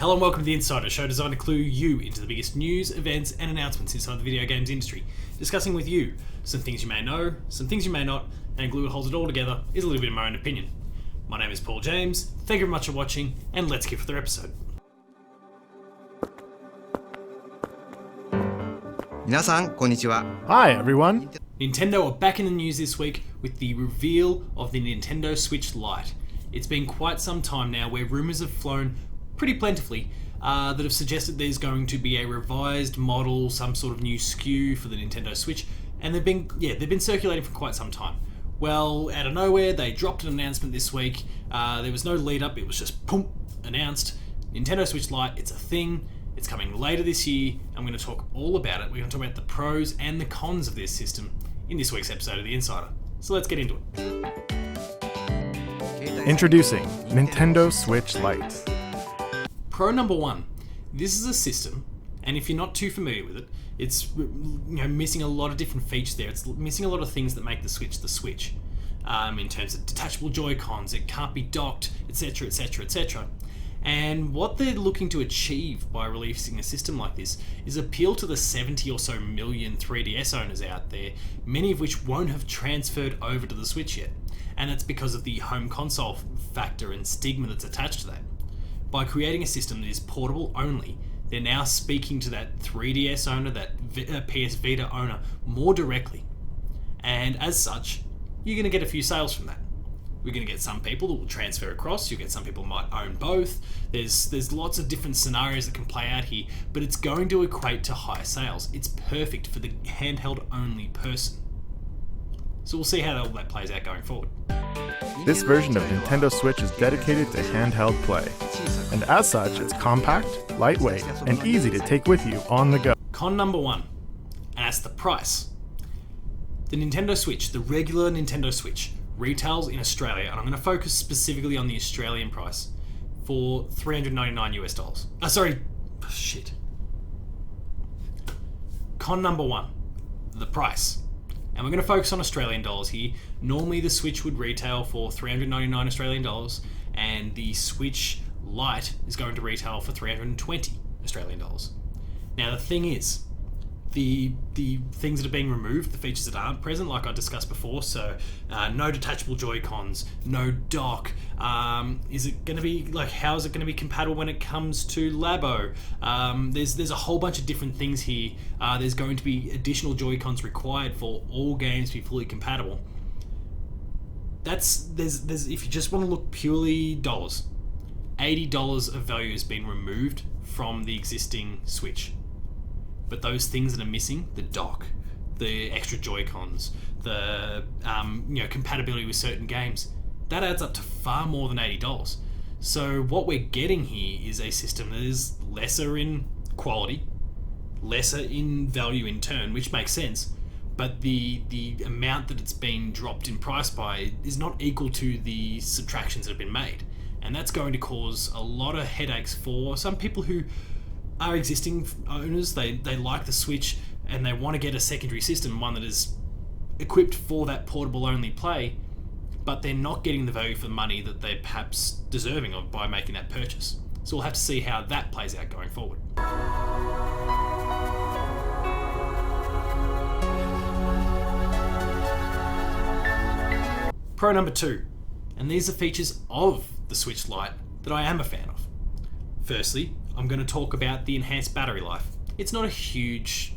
Hello and welcome to The Insider, a show designed to clue you into the biggest news, events and announcements inside the video games industry, discussing with you some things you may know, some things you may not, and glue that holds it all together is a little bit of my own opinion. My name is Paul James, thank you very much for watching, and let's get for the episode. Hi everyone! Nintendo are back in the news this week with the reveal of the Nintendo Switch Lite. It's been quite some time now where rumours have flown pretty plentifully that have suggested there's going to be a revised model, some sort of new SKU for the Nintendo Switch, and they've been circulating for quite some time. Well, out of nowhere, they dropped an announcement this week. There was no lead up, it was just boom, announced. Nintendo Switch Lite, it's a thing, it's coming later this year. I'm going to talk all about it. We're going to talk about the pros and the cons of this system in this week's episode of The Insider. So let's get into it. Introducing Nintendo Switch Lite. Pro number one, this is a system, and if you're not too familiar with it, it's missing a lot of different features there. It's missing a lot of things that make the Switch the Switch. In terms of detachable Joy-Cons, it can't be docked, etc, etc, etc. And what they're looking to achieve by releasing a system like this is appeal to the 70 or so million 3DS owners out there, many of which won't have transferred over to the Switch yet. And that's because of the home console factor and stigma that's attached to that. By creating a system that is portable only, they're now speaking to that 3DS owner, that PS Vita owner, more directly. And as such, you're going to get a few sales from that. We're going to get some people that will transfer across, you'll get some people who might own both. There's lots of different scenarios that can play out here, but it's going to equate to high sales. It's perfect for the handheld only person. So we'll see how all that plays out going forward. This version of Nintendo Switch is dedicated to handheld play, and as such, it's compact, lightweight, and easy to take with you on the go. Con number one, and that's the price. The Nintendo Switch, the regular Nintendo Switch, retails in Australia, and I'm going to focus specifically on the Australian price, for $399 US. Con number one, the price. And we're going to focus on Australian dollars here. Normally the Switch would retail for $399 Australian dollars, and the Switch Lite is going to retail for $320 Australian dollars. Now the thing is, the things that are being removed, the features that aren't present, like I discussed before, so no detachable Joy-Cons, no dock, is it going to be, how is it going to be compatible when it comes to Labo? There's a whole bunch of different things here. There's going to be additional Joy-Cons required for all games to be fully compatible. There's if you just want to look purely dollars, $80 of value has been removed from the existing Switch. But those things that are missing, the dock, the extra Joy-Cons, the compatibility with certain games, that adds up to far more than $80. So what we're getting here is a system that is lesser in quality, lesser in value in turn, which makes sense, but the amount that it's been dropped in price by is not equal to the subtractions that have been made. And that's going to cause a lot of headaches for some people who are existing owners. They like the Switch and they want to get a secondary system, one that is equipped for that portable only play, but they're not getting the value for the money that they're perhaps deserving of by making that purchase. So we'll have to see how that plays out going forward. Pro number two, and these are features of the Switch Lite that I am a fan of. Firstly, I'm going to talk about the enhanced battery life. It's not a huge,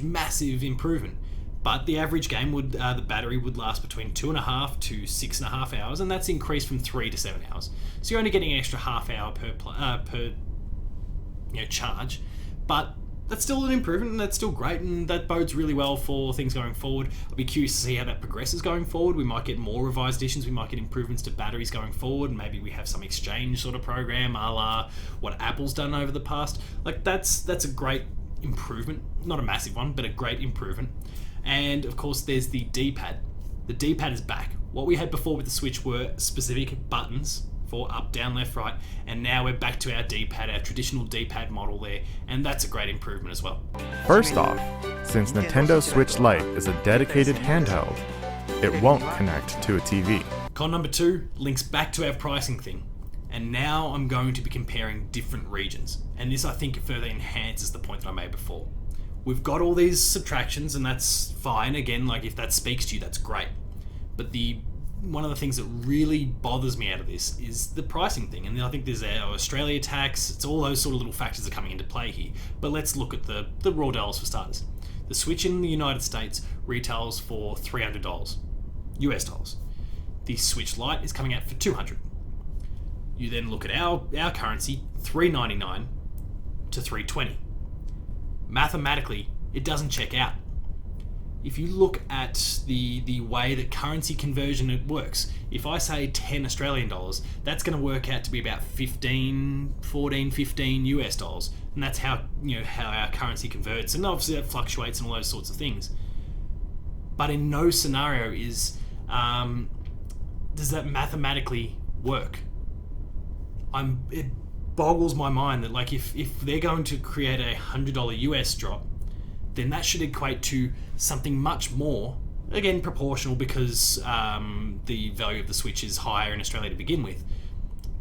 massive improvement, but the average game the battery would last between 2.5 to 6.5 hours, and that's increased from 3 to 7 hours. So you're only getting an extra half hour per charge, but that's still an improvement, and that's still great, and that bodes really well for things going forward. I'll be curious to see how that progresses going forward. We might get more revised editions, we might get improvements to batteries going forward, maybe we have some exchange sort of program a la what Apple's done over the past. That's a great improvement, not a massive one, but a great improvement. And of course there's the D-pad. The D-pad is back. What we had before with the Switch were specific buttons for up, down, left, right, and now we're back to our D-pad, our traditional D-pad model there, and that's a great improvement as well. First off, since Nintendo Switch Lite is a dedicated handheld, it won't connect to a TV. Con number two links back to our pricing thing. And now I'm going to be comparing different regions. And this, I think, further enhances the point that I made before. We've got all these subtractions, and that's fine. Again, like if that speaks to you, that's great. But one of the things that really bothers me out of this is the pricing thing. And I think there's our Australia tax. It's all those sort of little factors that are coming into play here. But let's look at the raw dollars for starters. The Switch in the United States retails for $300 US dollars. The Switch Lite is coming out for $200. You then look at our currency, $3.99 to $3.20. Mathematically, it doesn't check out. If you look at the way that currency conversion works, if I say 10 Australian dollars, that's going to work out to be about 15 US dollars. And that's how our currency converts. And obviously that fluctuates and all those sorts of things. But in no scenario does that mathematically work. It boggles my mind that like if they're going to create a $100 US drop, then that should equate to something much more, again proportional because the value of the Switch is higher in Australia to begin with.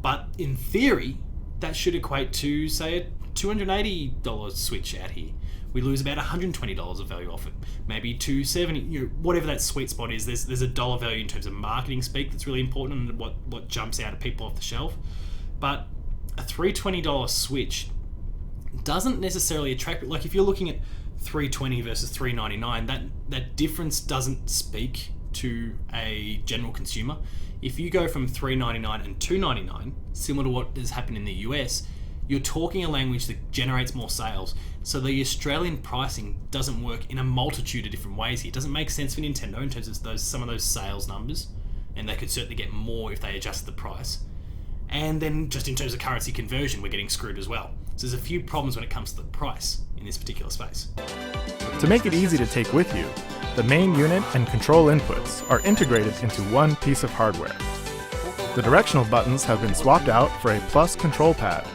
But in theory, that should equate to, say, a $280 Switch out here. We lose about $120 of value off it. Maybe $270, whatever that sweet spot is. There's a dollar value in terms of marketing speak that's really important and what jumps out at people off the shelf. But a $320 Switch doesn't necessarily attract. Like if you're looking at $320 versus $399, that difference doesn't speak to a general consumer. If you go from $399 and $299, similar to what has happened in the US, you're talking a language that generates more sales. So the Australian pricing doesn't work in a multitude of different ways here. It doesn't make sense for Nintendo in terms of some of those sales numbers, and they could certainly get more if they adjusted the price. And then just in terms of currency conversion, we're getting screwed as well. So there's a few problems when it comes to the price in this particular space. To make it easy to take with you, the main unit and control inputs are integrated into one piece of hardware. The directional buttons have been swapped out for a plus control pad.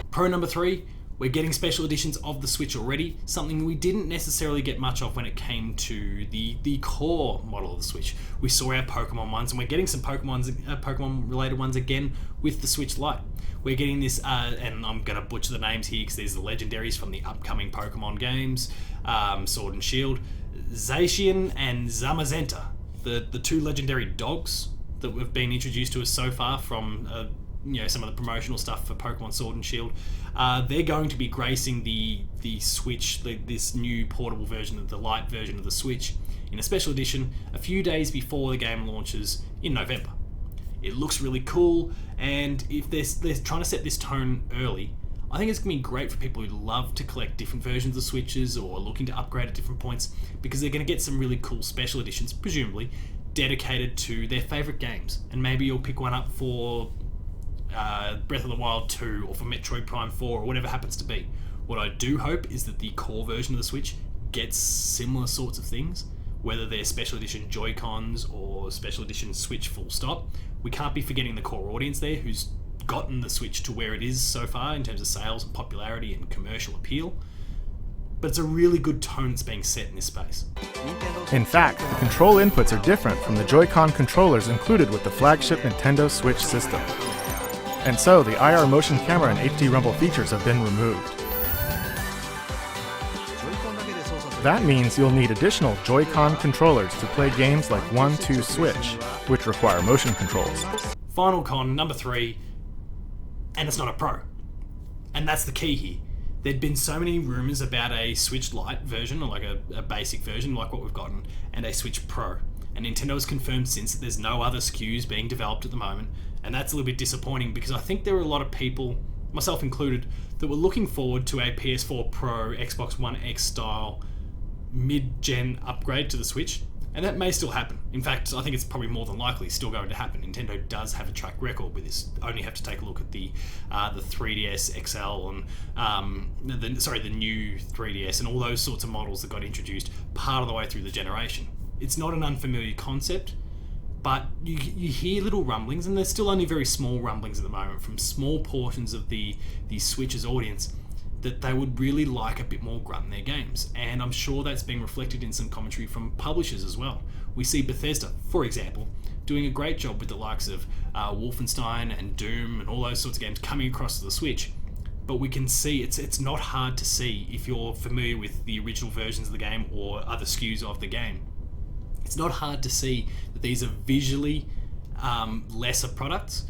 Pro number 3, we're getting special editions of the Switch already, something we didn't necessarily get much of when it came to the core model of the Switch. We saw our Pokemon ones, and we're getting some Pokemon related ones again with the Switch Lite. We're getting this, and I'm going to butcher the names here because these are the legendaries from the upcoming Pokemon games, Sword and Shield, Zacian and Zamazenta, the two legendary dogs that have been introduced to us so far from some of the promotional stuff for Pokemon Sword and Shield. They're going to be gracing the Switch, this new portable version of the Lite version of the Switch, in a special edition a few days before the game launches in November. It looks really cool, and if they're trying to set this tone early, I think it's going to be great for people who love to collect different versions of Switches or are looking to upgrade at different points, because they're going to get some really cool special editions, presumably, dedicated to their favourite games. And maybe you'll pick one up for Breath of the Wild 2 or for Metroid Prime 4 or whatever happens to be. What I do hope is that the core version of the Switch gets similar sorts of things, whether they're special edition Joy-Cons or special edition Switch full stop. We can't be forgetting the core audience there who's gotten the Switch to where it is so far in terms of sales and popularity and commercial appeal. But it's a really good tone that's being set in this space. In fact, the control inputs are different from the Joy-Con controllers included with the flagship Nintendo Switch system. And so the IR motion camera and HD rumble features have been removed. That means you'll need additional Joy-Con controllers to play games like 1-2 Switch, which require motion controls. Final con, number 3, and it's not a Pro. And that's the key here. There'd been so many rumours about a Switch Lite version, or like a basic version like what we've gotten, and a Switch Pro. And Nintendo has confirmed since that there's no other SKUs being developed at the moment, and that's a little bit disappointing because I think there were a lot of people, myself included, that were looking forward to a PS4 Pro, Xbox One X style mid-gen upgrade to the Switch, and that may still happen. In fact, I think it's probably more than likely still going to happen. Nintendo does have a track record with this. Only have to take a look at the 3DS XL and the new 3DS and all those sorts of models that got introduced part of the way through the generation. It's not an unfamiliar concept, but you hear little rumblings, and there's still only very small rumblings at the moment from small portions of the Switch's audience, that they would really like a bit more grunt in their games. And I'm sure that's being reflected in some commentary from publishers as well. We see Bethesda, for example, doing a great job with the likes of Wolfenstein and Doom and all those sorts of games coming across to the Switch. But we can see it's not hard to see if you're familiar with the original versions of the game or other SKUs of the game. It's not hard to see that these are visually lesser products.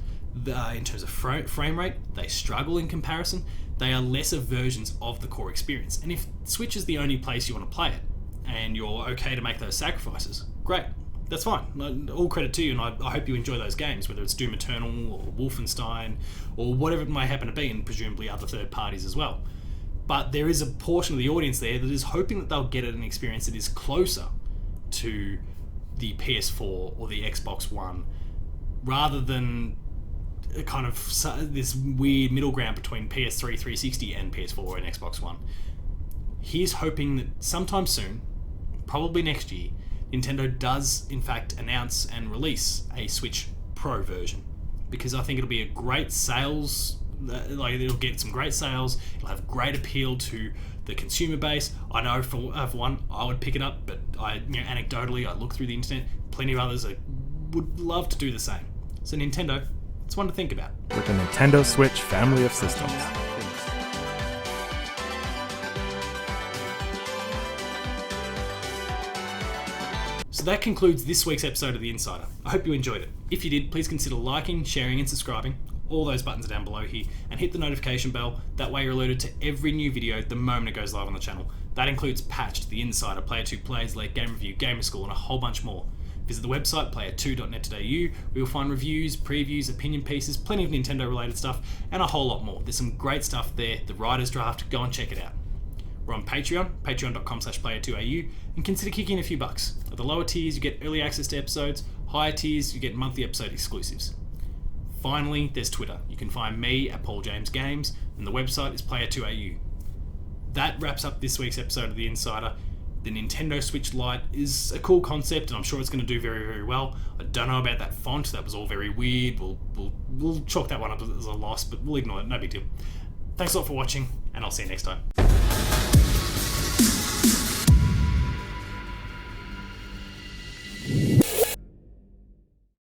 In terms of frame rate, they struggle in comparison. They are lesser versions of the core experience. And if Switch is the only place you want to play it, and you're okay to make those sacrifices, great, that's fine. All credit to you, and I hope you enjoy those games, whether it's Doom Eternal or Wolfenstein or whatever it may happen to be, and presumably other third parties as well. But there is a portion of the audience there that is hoping that they'll get an experience that is closer to the PS4 or the Xbox One, rather than a kind of this weird middle ground between PS3, 360 and PS4 and Xbox One. He's hoping that sometime soon, probably next year, Nintendo does in fact announce and release a Switch Pro version, because I think it'll be a great sales, it'll get some great sales, it'll have great appeal to the consumer base. I know for one, I would pick it up, but anecdotally, I look through the internet, plenty of others would love to do the same. So Nintendo, it's one to think about. With the Nintendo Switch family of systems. So that concludes this week's episode of The Insider. I hope you enjoyed it. If you did, please consider liking, sharing and subscribing. All those buttons are down below here, and hit the notification bell. That way you're alerted to every new video the moment it goes live on the channel. That includes Patched, The Insider, Player 2 Plays, Late Game Review, Gamer School and a whole bunch more. Visit the website player2.net.au where you'll find reviews, previews, opinion pieces, plenty of Nintendo related stuff and a whole lot more. There's some great stuff there. The Writer's Draft, go and check it out. We're on Patreon, patreon.com/player2au, and consider kicking a few bucks. At the lower tiers you get early access to episodes, higher tiers you get monthly episode exclusives. Finally, there's Twitter. You can find me at Paul James Games, and the website is player2au. That wraps up this week's episode of The Insider. The Nintendo Switch Lite is a cool concept, and I'm sure it's going to do very, very well. I don't know about that font. That was all very weird. We'll chalk that one up as a loss, but we'll ignore it. No big deal. Thanks a lot for watching, and I'll see you next time.